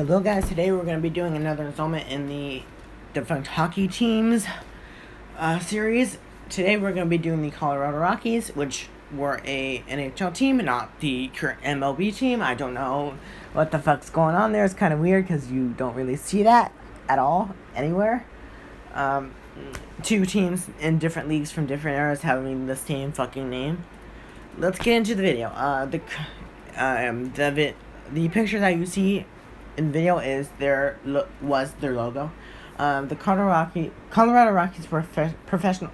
Hello guys, today we're going to be doing another installment in the Defunct Hockey Teams series. Today we're going to be doing the Colorado Rockies, which were a NHL team, not the current MLB team. I don't know what the fuck's going on there. It's kind of weird because you don't really see that at all anywhere. Two teams in different leagues from different eras having the same fucking name. Let's get into the video. The picture that you see in the video is their logo. The Colorado Rockies were a professional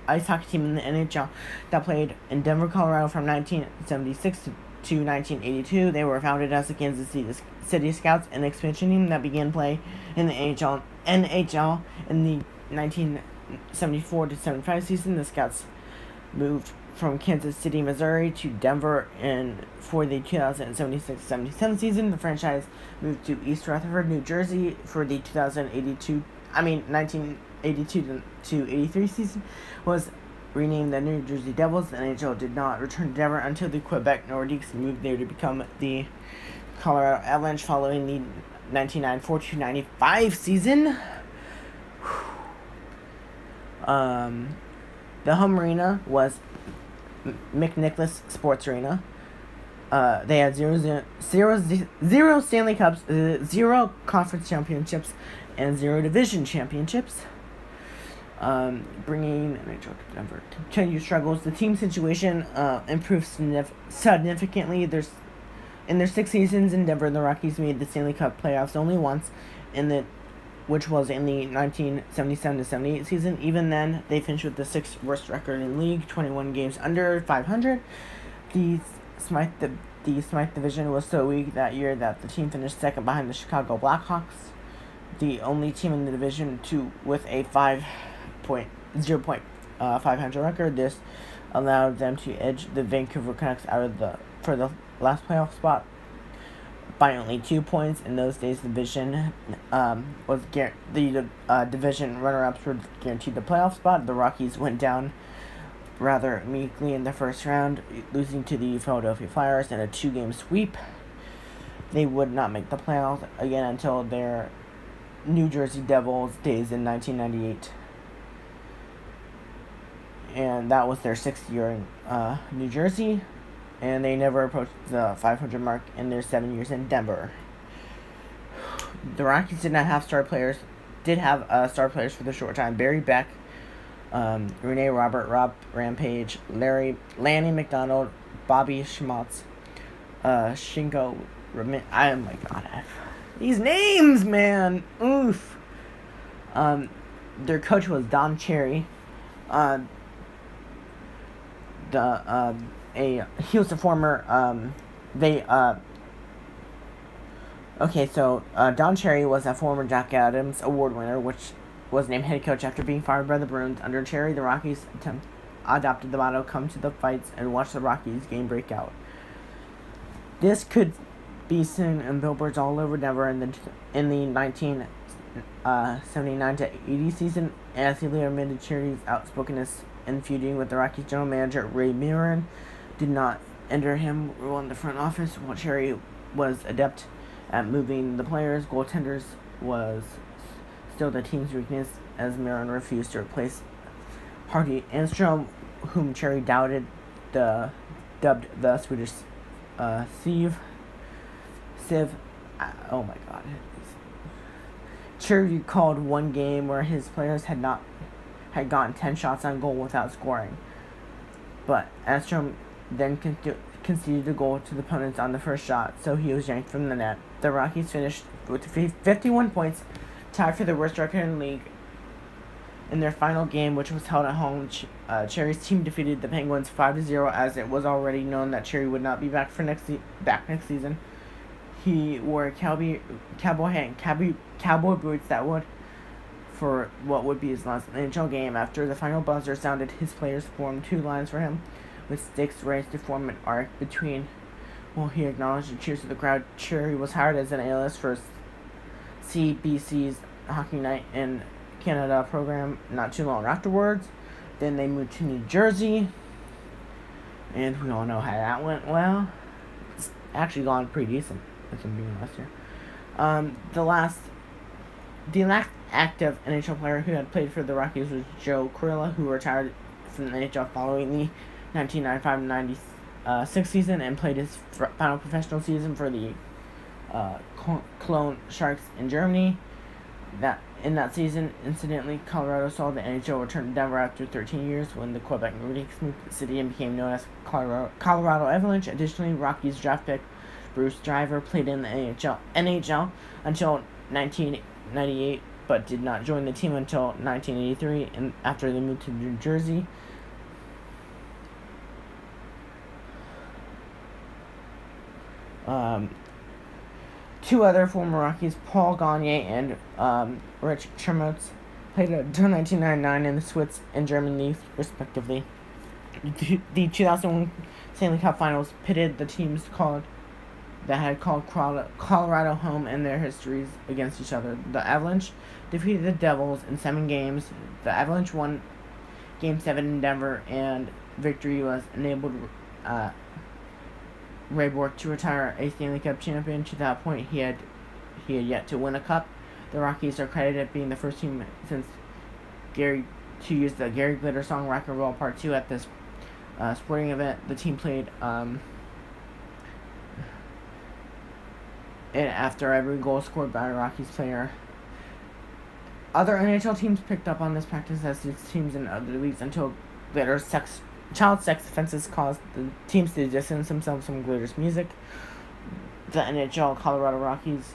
ice hockey team in the NHL that played in Denver, Colorado from 1976 to 1982. They were founded as the Kansas City Scouts, an expansion team that began play in the NHL in the 1974 to 75 season. The Scouts moved from Kansas City, Missouri to Denver for the 2076-77 season. The franchise moved to East Rutherford, New Jersey for the 1982 to 83 season. Was renamed the New Jersey Devils. The NHL did not return to Denver until the Quebec Nordiques moved there to become the Colorado Avalanche following the 1994-95 season. The home arena was McNicholas Sports Arena. They had zero Stanley Cups, 0 conference championships, and 0 division championships. Bringing NHL to Denver. Continued struggles. The team situation improved significantly. In their 6 seasons in Denver, the Rockies made the Stanley Cup playoffs only once, which was in the 1977-78 season. Even then, they finished with the 6th worst record in the league, 21 games under 500. The Smythe division was so weak that year that the team finished second behind the Chicago Blackhawks, the only team in the division with a 500 record. This allowed them to edge the Vancouver Canucks for the last playoff spot by only 2 points. In those days, the division division runner-ups were guaranteed the playoff spot. The Rockies went down rather meekly in the first round, losing to the Philadelphia Flyers in a 2-game sweep. They would not make the playoffs again until their New Jersey Devils days in 1998. And that was their 6th year in New Jersey. And they never approached the 500 mark in their 7 years in Denver. The Rockies did not have star players. Did have star players for the short time. Barry Beck, Rene Robert, Rob Rampage, Lanny McDonald, Bobby Schmaltz, Shingo. Oh my god, these names, man. Oof. Their coach was Don Cherry. He was a former, Don Cherry was a former Jack Adams Award winner, which was named head coach after being fired by the Bruins. Under Cherry, the Rockies adopted the motto, "Come to the fights and watch the Rockies game break out." This could be seen in billboards all over Denver in the 1979 to 80 season, as he later admitted Cherry's outspokenness in feuding with the Rockies general manager Ray Mirren did not enter him role in the front office. While Cherry was adept at moving the players, goaltenders was still the team's weakness, as Mirren refused to replace Hardy Enstrom, whom Cherry dubbed the Swedish Sieve. Oh my god. Cherry recalled one game where his players had gotten 10 shots on goal without scoring, but Enstrom then conceded a goal to the opponents on the first shot, so he was yanked from the net. The Rockies finished with 51 points, tied for the worst record in the league. In their final game, which was held at home, Cherry's team defeated the Penguins 5-0, as it was already known that Cherry would not be back next season. He wore cowboy boots that would for what would be his last NHL game. After the final buzzer sounded, his players formed 2 lines for him, with sticks raised to form an arc between. While he acknowledged the cheers of the crowd, Cherry was hired as an analyst for CBC's Hockey Night in Canada program not too long afterwards. Then they moved to New Jersey, and we all know how that went. Well, it's actually gone pretty decent, if I'm being honest here. The last active NHL player who had played for the Rockies was Joe Corilla, who retired from the NHL following the 1995-96 season and played his final professional season for the Cologne Sharks in Germany. In that season, incidentally, Colorado saw the NHL return to Denver after 13 years when the Quebec Nordiques moved to the city and became known as Colorado Avalanche. Additionally, Rockies draft pick Bruce Driver played in the NHL until 1998, but did not join the team until 1983 and after they moved to New Jersey. Two other former Rockies, Paul Gagne and Rich Chermotz, played until 1999 in the Swiss and German leagues, respectively. The 2001 Stanley Cup Finals pitted the teams that had called Colorado home and their histories against each other. The Avalanche defeated the Devils in 7 games. The Avalanche won Game 7 in Denver, and victory was enabled Ray Bourque to retire a Stanley Cup champion. To that point, he had yet to win a cup. The Rockies are credited being the first team since to use the Gary Glitter song "Rock and Roll Part 2" at this sporting event. The team played and after every goal scored by a Rockies player. Other NHL teams picked up on this practice, as did teams in other leagues, until Glitter's child sex offenses caused the teams to distance themselves from Glitter's music. The NHL Colorado Rockies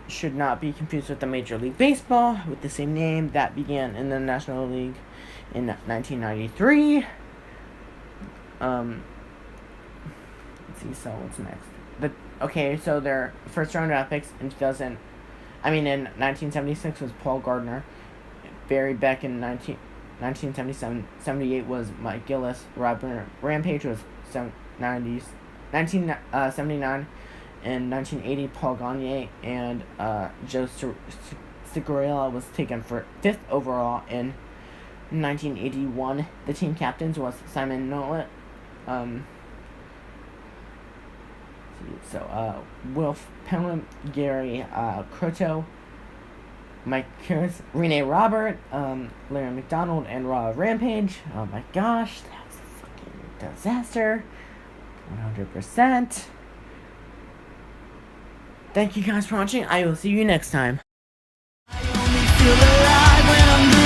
should not be confused with the Major League Baseball with the same name that began in the National League in 1993. Let's see, so what's next? So their first round draft picks in 1976 was Paul Gardner. Barry Beck in 1977-78 was Mike Gillis. Robert Rampage was 1979. In 1980, Paul Gagne and Joe Cigarella was taken for 5th overall. In 1981, the team captains was Simon Nolet. Wilf Pelham, Gary Croteau, Mike Kurtz, Rene Robert, Larry McDonald, and Rob Rampage. Oh my gosh, that was a fucking disaster. 100%. Thank you guys for watching. I will see you next time. I only feel alive when I'm